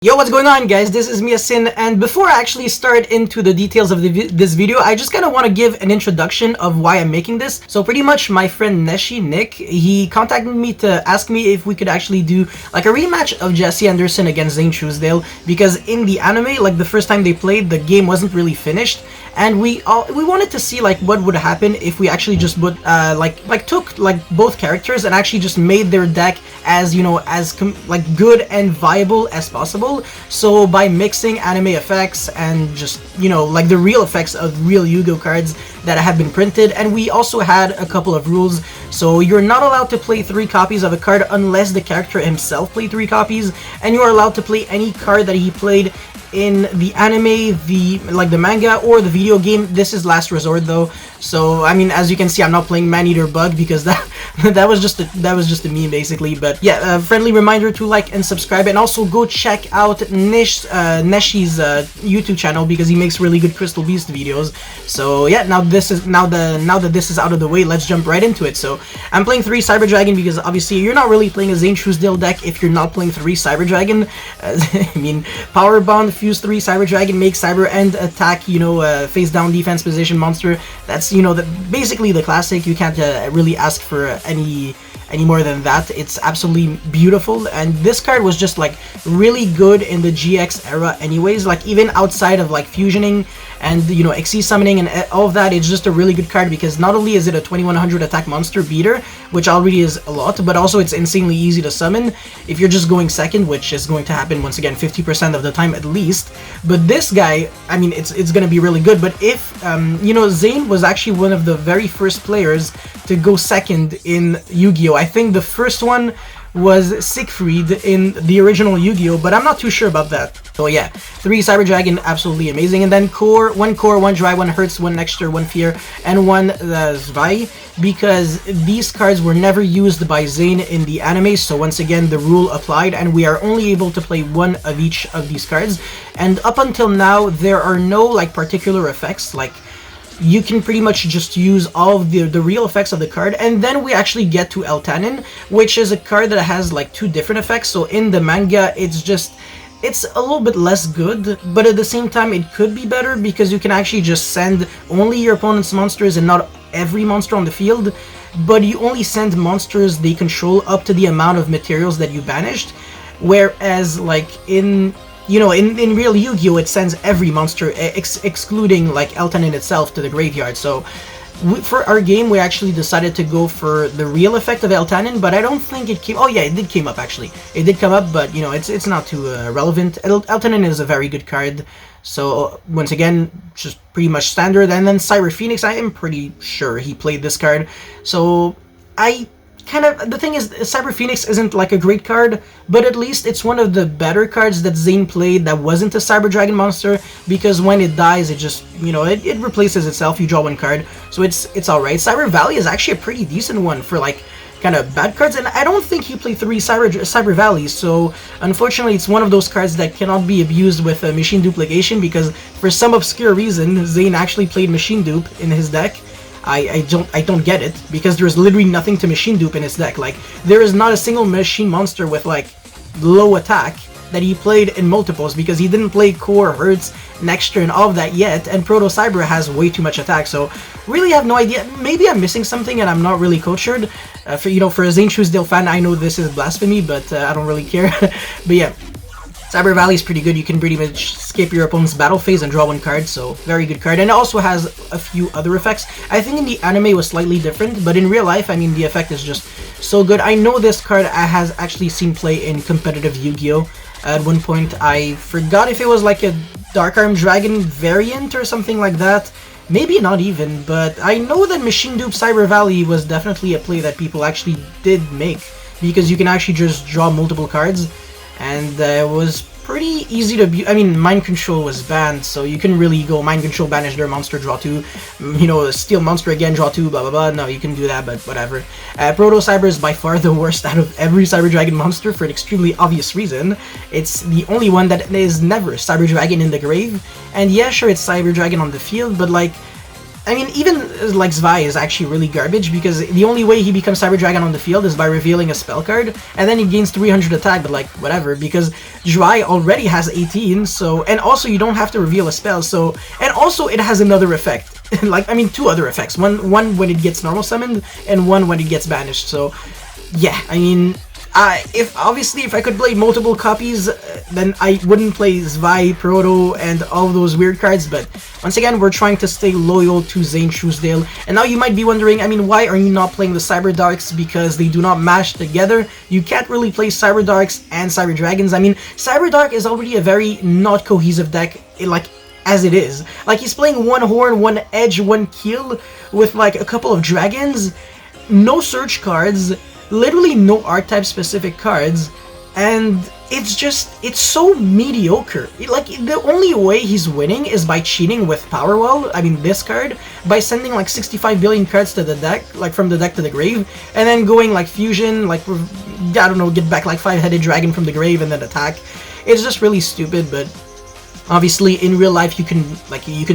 Yo, what's going on, guys? This is Zane, and before I actually start into the details of this video, I just kind of want to give an introduction of why I'm making this. So pretty much my friend Nick, he contacted me to ask me if we could actually do like a rematch of Jesse Anderson against Zane Truesdale, because in the anime, like the first time they played, the game wasn't really finished, and we wanted to see like what would happen if we actually just put took both characters and actually just made their deck as, you know, as good and viable as possible. So by mixing anime effects and just, you know, like the real effects of real Yu-Gi-Oh cards that have been printed. And we also had a couple of rules. So you're not allowed to play 3 copies of a card unless the character himself played 3 copies, and you are allowed to play any card that he played in the anime, the manga, or the video game. This is last resort though. So I mean, as you can see, I'm not playing Maneater Bug because that was just a meme basically. But yeah, friendly reminder to like and subscribe, and also go check out Neshi's YouTube channel because he makes really good Crystal Beast videos. So yeah, now that this is out of the way, let's jump right into it. So I'm playing 3 Cyber Dragon because obviously you're not really playing a Zane Truesdale deck if you're not playing 3 Cyber Dragon. I mean, Power Bond, Fuse 3 Cyber Dragon, make Cyber and attack, you know, face down defense position monster. That's, you know, basically the classic. You can't really ask for any more than that. It's absolutely beautiful, and this card was just like really good in the GX era anyways. Like even outside of like fusioning and, you know, XC summoning and all of that, it's just a really good card because not only is it a 2100 attack monster beater, which already is a lot, but also it's insanely easy to summon if you're just going second, which is going to happen once again 50% of the time at least. But this guy, I mean, it's gonna be really good. But if you know, Zane was actually one of the very first players to go second in Yu-Gi-Oh! I think the first one was Siegfried in the original Yu-Gi-Oh! But I'm not too sure about that. So yeah, 3 Cyber Dragon, absolutely amazing. And then core, 1 Dry, 1 Hertz, 1 Nexter, 1 Fear, and 1 Zwei, because these cards were never used by Zane in the anime. So once again, the rule applied, and we are only able to play 1 of each of these cards. And up until now, there are no like particular effects. Like, you can pretty much just use all of the real effects of the card. And then we actually get to Eltanin, which is a card that has like 2 different effects. So in the manga, it's a little bit less good, but at the same time it could be better because you can actually just send only your opponent's monsters and not every monster on the field, but you only send monsters they control up to the amount of materials that you banished. Whereas like in, you know, in real Yu-Gi-Oh! It sends every monster, excluding like Eltanin itself, to the graveyard. So for our game, we actually decided to go for the real effect of Eltanin, but I don't think it came... Oh yeah, it did came up actually. It did come up, but you know, it's not too relevant. Eltanin is a very good card. So once again, just pretty much standard. And then Cyber Phoenix, I am pretty sure he played this card. So the thing is, Cyber Phoenix isn't like a great card, but at least it's one of the better cards that Zane played that wasn't a Cyber Dragon monster, because when it dies, it just, you know, it replaces itself. You draw 1 card, so it's alright. Cyber Valley is actually a pretty decent one for like kind of bad cards, and I don't think he played 3 Cyber Valleys, so unfortunately it's one of those cards that cannot be abused with machine duplication, because for some obscure reason, Zane actually played machine dupe in his deck. I don't get it, because there's literally nothing to machine dupe in his deck. Like, there is not a single machine monster with like low attack that he played in multiples, because he didn't play Core, Hertz, Nexter, and all of that yet, and Proto Cyber has way too much attack. So really have no idea. Maybe I'm missing something and I'm not really cultured. For a Zane Truesdale fan, I know this is blasphemy, but I don't really care. But yeah, Cyber Valley is pretty good. You can pretty much skip your opponent's battle phase and draw 1 card, so very good card. And it also has a few other effects. I think in the anime it was slightly different, but in real life, I mean, the effect is just so good. I know this card has actually seen play in competitive Yu-Gi-Oh! At one point. I forgot if it was like a Dark Arm Dragon variant or something like that. Maybe not even, but I know that Machine Dupe Cyber Valley was definitely a play that people actually did make, because you can actually just draw multiple cards. And it was pretty easy to I mean, Mind Control was banned, so you can really go Mind Control, banish their monster, draw 2, you know, steal monster again, draw 2, blah blah blah. No, you can do that, but whatever. Proto Cyber is by far the worst out of every Cyber Dragon monster for an extremely obvious reason. It's the only one that is never Cyber Dragon in the grave. And yeah, sure, it's Cyber Dragon on the field, but like, I mean, even like Zwei is actually really garbage because the only way he becomes Cyber Dragon on the field is by revealing a spell card, and then he gains 300 attack, but like, whatever, because Zwei already has 18, so, and also you don't have to reveal a spell, so, and also it has another effect, like, I mean, two other effects, one when it gets normal summoned, and one when it gets banished, so, yeah, I mean, if I could play multiple copies, then I wouldn't play Zwei, Proto, and all those weird cards, but once again, we're trying to stay loyal to Zane Truesdale. And now you might be wondering, I mean, why are you not playing the Cyber Darks? Because they do not mash together. You can't really play Cyber Darks and Cyber Dragons. I mean, Cyber Dark is already a very not cohesive deck, like, as it is. Like, he's playing one Horn, one Edge, one Keel, with, like, a couple of Dragons, no search cards, literally no archetype specific cards, and it's so mediocre. Like, the only way he's winning is by cheating with Powerwall, I mean this card, by sending like 65 billion cards to the deck, like from the deck to the grave, and then going like fusion, like, I don't know, get back like 5-headed dragon from the grave and then attack. It's just really stupid, but obviously, in real life, you can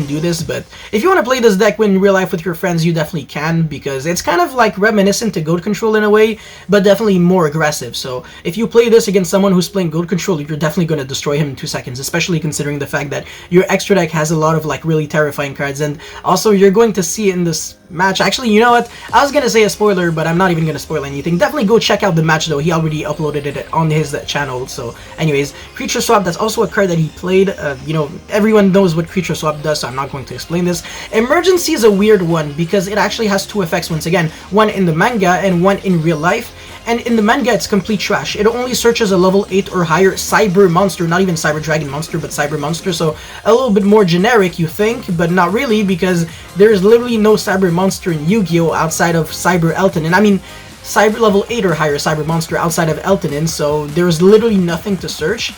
do this, but if you want to play this deck in real life with your friends, you definitely can, because it's kind of like reminiscent to Goat Control in a way, but definitely more aggressive. So if you play this against someone who's playing Goat Control, you're definitely going to destroy him in 2 seconds, especially considering the fact that your extra deck has a lot of like really terrifying cards, and also you're going to see in this match. Actually, you know what? I was going to say a spoiler, but I'm not even going to spoil anything. Definitely go check out the match, though. He already uploaded it on his channel. So anyways, Creature Swap, that's also a card that he played. You know, everyone knows what Creature Swap does, so I'm not going to explain this. Emergency is a weird one because it actually has two effects once again. One in the manga and one in real life. And in the manga, it's complete trash. It only searches a level 8 or higher Cyber monster, not even Cyber Dragon monster, but Cyber monster, so a little bit more generic, you think, but not really, because there's literally no Cyber monster in Yu-Gi-Oh! Outside of Cyber Elton. And I mean, Cyber level 8 or higher Cyber monster outside of Eltonin, so there's literally nothing to search.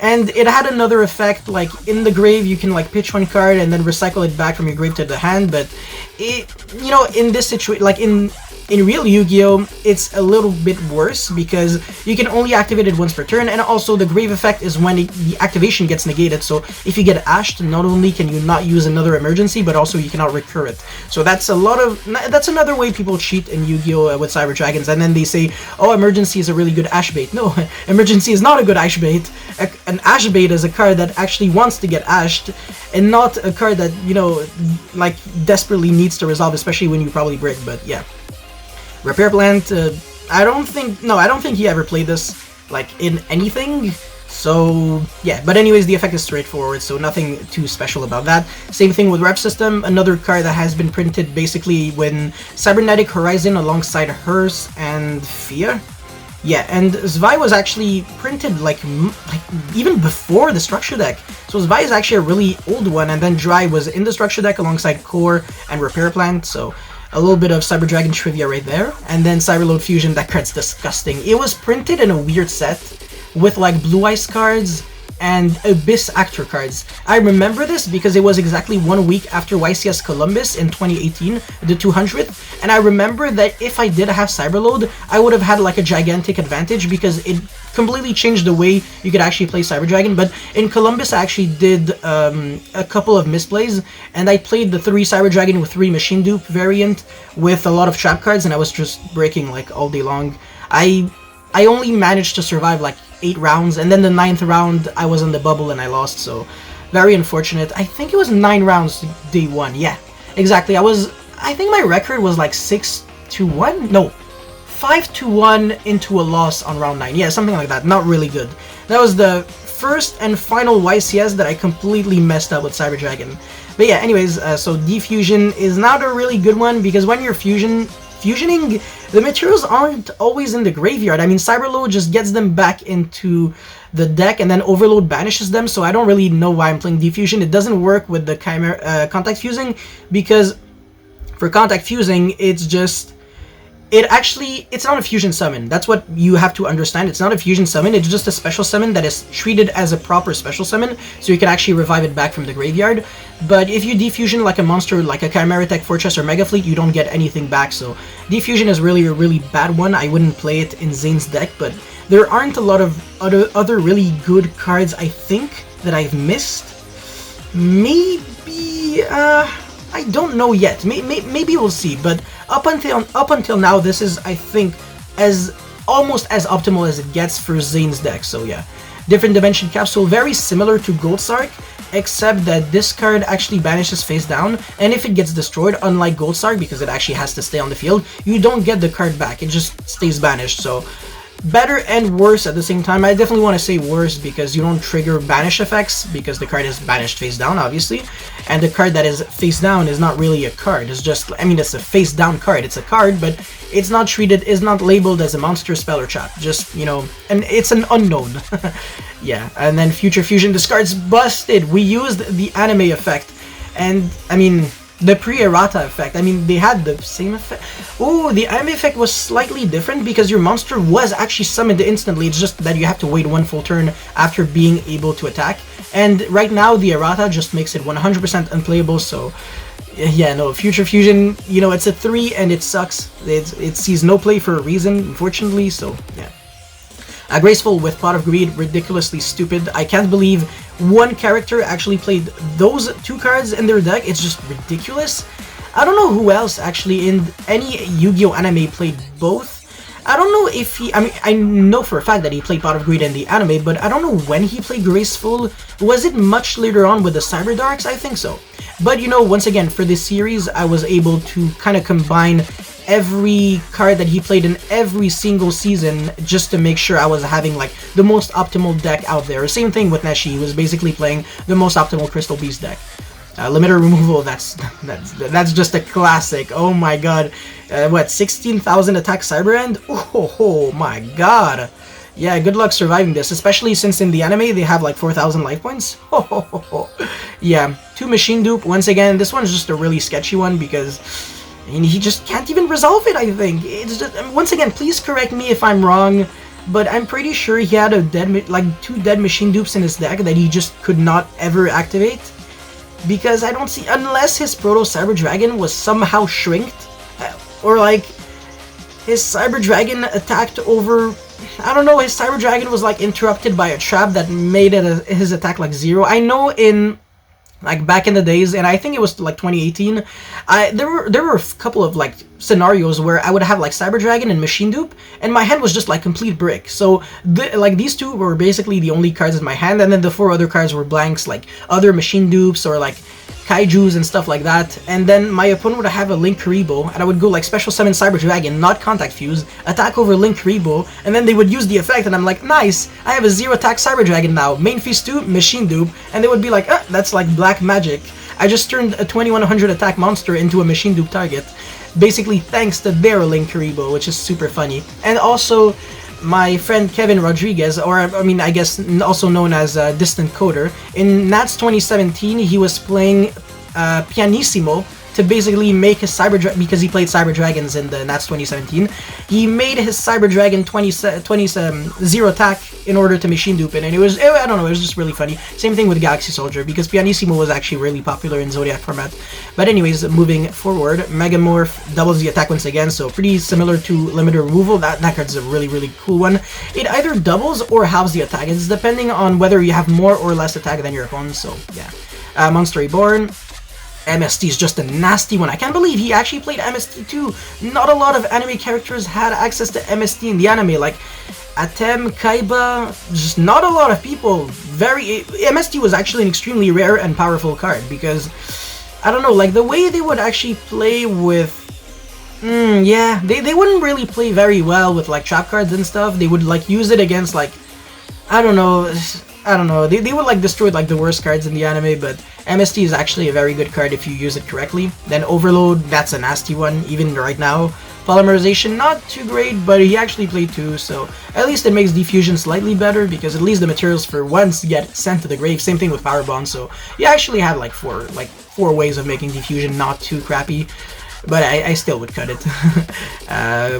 And it had another effect, like, in the grave, you can, like, pitch one card and then recycle it back from your grave to the hand, but it, you know, in this situation, like, in real Yu-Gi-Oh! It's a little bit worse because you can only activate it once per turn, and also the grave effect is when the activation gets negated, so if you get ashed, not only can you not use another emergency, but also you cannot recur it. So that's another way people cheat in Yu-Gi-Oh! With Cyber Dragons, and then they say, oh, emergency is a really good ash bait. No, emergency is not a good ash bait. An ash bait is a card that actually wants to get ashed, and not a card that, you know, like, desperately needs to resolve, especially when you probably break, but yeah. Repair Plant, I don't think he ever played this, like, in anything, so, yeah. But anyways, the effect is straightforward, so nothing too special about that. Same thing with Rep System, another card that has been printed basically when Cybernetic Horizon alongside Hers and Fia. Yeah, and Zwei was actually printed, like even before the structure deck. So Zwei is actually a really old one, and then Dry was in the structure deck alongside Core and Repair Plant, so a little bit of Cyber Dragon trivia right there. And then Cyberload Fusion, that card's disgusting. It was printed in a weird set with like Blue Ice cards and Abyss Actor cards. I remember this because it was exactly 1 week after YCS Columbus in 2018, the 200th, and I remember that if I did have Cyberload, I would have had like a gigantic advantage because it completely changed the way you could actually play Cyber Dragon. But in Columbus, I actually did a couple of misplays, and I played the 3 Cyber Dragon with 3 Machine Dupe variant with a lot of trap cards, and I was just breaking like all day long. I only managed to survive like 8 rounds, and then the 9th round I was on the bubble and I lost, so very unfortunate. I think it was 9 rounds day 1, yeah, exactly. I think my record was like 6-1? No, 5-1 into a loss on round 9. Yeah, something like that. Not really good. That was the first and final YCS that I completely messed up with Cyber Dragon. But yeah, anyways, so Defusion is not a really good one because when you're fusioning, the materials aren't always in the graveyard. I mean, Cyberload just gets them back into the deck, and then Overload banishes them, so I don't really know why I'm playing Defusion. It doesn't work with the Chimera, Contact Fusing, because for Contact Fusing, it's not a fusion summon. That's what you have to understand. It's not a fusion summon, it's just a special summon that is treated as a proper special summon, so you can actually revive it back from the graveyard. But if you defusion like a monster, like a Chimera Tech Fortress or Mega Fleet, you don't get anything back, so defusion is really a really bad one. I wouldn't play it in Zane's deck, but there aren't a lot of other really good cards, I think, that I've missed. Maybe, I don't know yet. Maybe we'll see. But up until now, this is, I think, as almost as optimal as it gets for Zane's deck. So yeah, different dimension capsule, very similar to Gold Sark, except that this card actually banishes face down, and if it gets destroyed, unlike Gold Sark, because it actually has to stay on the field, you don't get the card back. It just stays banished. So better and worse at the same time. I definitely want to say worse because you don't trigger banish effects because the card is banished face down, obviously. And the card that is face down is not really a card. It's just, I mean, it's a face down card. It's a card, but it's not treated, is not labeled as a monster, spell, or trap. Just, you know, and it's an unknown. Yeah, and then Future Fusion discards busted. We used the anime effect. And, I mean, the pre-errata effect, I mean, they had the same effect. Oh, the anime effect was slightly different because your monster was actually summoned instantly. It's just that you have to wait one full turn after being able to attack. And right now, the errata just makes it 100% unplayable, so yeah, no, Future Fusion, you know, it's a 3 and it sucks. It sees no play for a reason, unfortunately, so yeah. Graceful with Pot of Greed, ridiculously stupid. I can't believe one character actually played those 2 cards in their deck. It's just ridiculous. I don't know who else actually in any Yu-Gi-Oh anime played both. I don't know if he, I mean, I know for a fact that he played Pot of Greed in the anime, but I don't know when he played Graceful. Was it much later on with the Cyber Darks? I think so. But you know, once again, for this series, I was able to kind of combine every card that he played in every single season just to make sure I was having like the most optimal deck out there. Same thing with Neshi, he was basically playing the most optimal Crystal Beast deck. Limiter removal, that's just a classic. Oh my god. What, 16,000 attack Cyber End? Oh my god. Yeah, good luck surviving this, especially since in the anime they have like 4,000 life points. Yeah, 2 Machine Dupe. Once again, this one's just a really sketchy one because I mean, he just can't even resolve it, I think. It's just, once again, please correct me if I'm wrong, but I'm pretty sure he had a dead, like 2 dead Machine Dupes in his deck that he just could not ever activate. Because I don't see, unless his Proto Cyber Dragon was somehow shrinked, or like his Cyber Dragon attacked over, I don't know, his Cyber Dragon was like interrupted by a trap that made it his attack like 0. I know in like back in the days, and I think it was like 2018, there were a couple of like scenarios where I would have like Cyber Dragon and Machine Dupe, and my hand was just like complete brick. So like these 2 were basically the only cards in my hand, and then the 4 other cards were blanks, like other Machine Dupes or like Kaijus and stuff like that. And then my opponent would have a Link Karibo, and I would go like Special Summon Cyber Dragon, not Contact Fuse, attack over Link Karibo, and then they would use the effect, and I'm like, nice, I have a 0 attack Cyber Dragon now, main phase 2, Machine Dupe, and they would be like, that's like black magic. I just turned a 2100 attack monster into a Machine Dupe target, basically thanks to their Link Karibo, which is super funny. And also, my friend Kevin Rodriguez, or I mean, I guess also known as Distant Coder, in Nats 2017, he was playing Pianissimo to basically make his Cyber Dragon, because he played Cyber Dragons in the Nats 2017, he made his Cyber Dragon 0 attack in order to Machine Dupe it, and it was, I don't know, it was just really funny. Same thing with Galaxy Soldier, because Pianissimo was actually really popular in Zodiac format. But anyways, moving forward, Megamorph doubles the attack once again, so pretty similar to Limiter Removal. That card's a really cool one. It either doubles or halves the attack, it's depending on whether you have more or less attack than your opponent, so yeah. Monster Reborn. MST is just a nasty one. I can't believe he actually played MST too. Not a lot of anime characters had access to MST in the anime, like Atem, Kaiba, just not a lot of people. MST was actually an extremely rare and powerful card because, I don't know, like the way they would actually play with, yeah, they wouldn't really play very well with like trap cards and stuff. They would like use it against like, I don't know, they would like destroy like the worst cards in the anime, but MST is actually a very good card if you use it correctly. Then Overload, that's a nasty one, even right now. Polymerization, not too great, but he actually played 2, so at least it makes diffusion slightly better, because at least the materials for once get sent to the grave. Same thing with Power Bond, so you actually have like four ways of making diffusion not too crappy. But I still would cut it.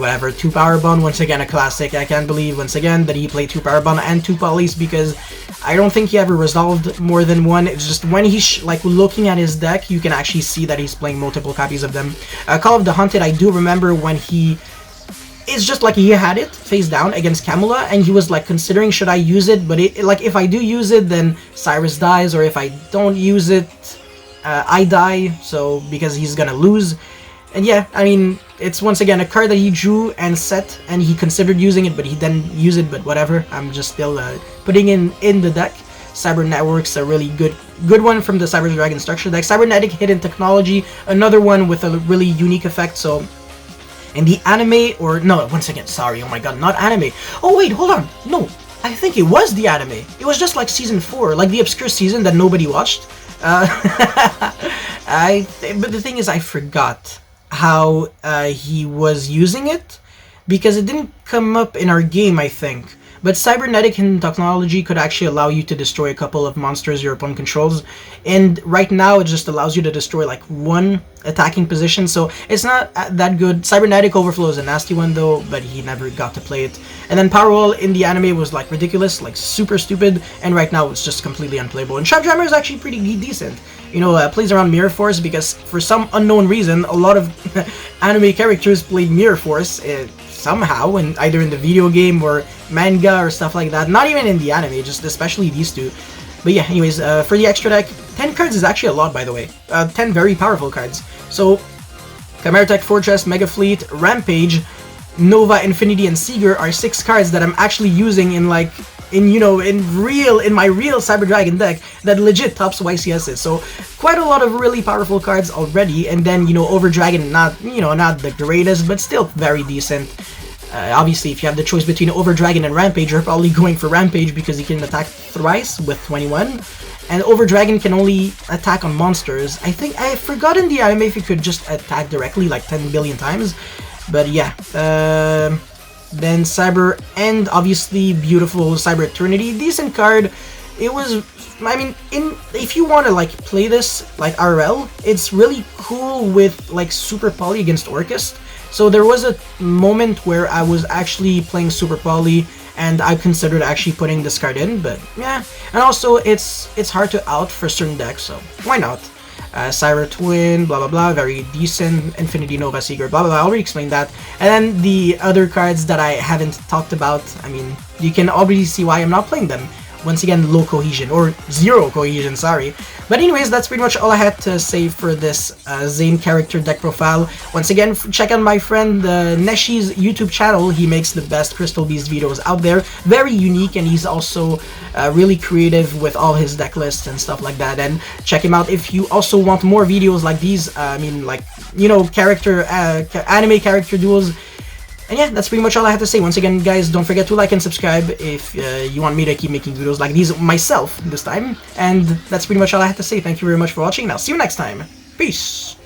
Whatever, 2 Power Bond, once again a classic. I can't believe, once again, that he played 2 Power Bond and 2 Polys, because I don't think he ever resolved more than one. It's just when he's like looking at his deck, you can actually see that he's playing multiple copies of them. Call of the Hunted, I do remember when it's just like he had it face down against Camula, and he was like considering, should I use it? But like if I do use it, then Cyrus dies, or if I don't use it, I die, so because he's gonna lose. And yeah, I mean, it's once again a card that he drew and set, and he considered using it, but he didn't use it, but whatever. I'm just still putting in the deck. Cyber Network's a really good one from the Cyber Dragon structure deck. Cybernetic Hidden Technology, another one with a really unique effect, so... in the anime, or no, once again, sorry, oh my god, not anime. Oh wait, hold on, no, I think it was the anime. It was just like season 4, like the obscure season that nobody watched. But the thing is, I forgot how he was using it, because it didn't come up in our game, I think. But Cybernetic Hidden Technology could actually allow you to destroy a couple of monsters your opponent controls, and right now it just allows you to destroy like one attacking position, so it's not that good. Cybernetic Overflow is a nasty one though, but he never got to play it. And then Powerwall in the anime was like ridiculous, like super stupid, and right now it's just completely unplayable. And Trapjammer is actually pretty decent. You know, plays around Mirror Force because for some unknown reason, a lot of anime characters play Mirror Force somehow, and either in the video game or manga or stuff like that. Not even in the anime, just especially these two. But yeah, anyways, for the extra deck, 10 cards is actually a lot, by the way. 10 very powerful cards. So, Chimera Tech Fortress, Mega Fleet, Rampage, Nova, Infinity, and Seeger are 6 cards that I'm actually using in like, in my real Cyber Dragon deck that legit tops YCS's. So quite a lot of really powerful cards already, and then Over Dragon, not the greatest, but still very decent. Obviously, if you have the choice between Over Dragon and Rampage, you're probably going for Rampage because he can attack thrice with 21. And Over Dragon can only attack on monsters. I think I forgot in the anime if he could just attack directly like 10 billion times. But yeah. Then Cyber, and obviously beautiful Cyber Eternity. Decent card. It was, I mean, if you want to like play this like RL, it's really cool with like Super Poly against Orcust. So there was a moment where I was actually playing Super Poly and I considered actually putting this card in, but yeah. And also it's hard to out for certain decks, so why not? Cyber Twin, blah blah blah, very decent. Infinity Nova Seeger, blah blah blah, I already explained that. And then the other cards that I haven't talked about, I mean, you can already see why I'm not playing them. Once again, low cohesion, or zero cohesion, sorry. But anyways, that's pretty much all I had to say for this Zane character deck profile. Once again, check out my friend Neshi's YouTube channel. He makes the best Crystal Beast videos out there. Very unique, and he's also really creative with all his deck lists and stuff like that. And check him out if you also want more videos like these. I mean, like, anime character duels. And yeah, that's pretty much all I have to say. Once again, guys, don't forget to like and subscribe if you want me to keep making videos like these myself this time. And that's pretty much all I have to say. Thank you very much for watching, and I'll see you next time. Peace!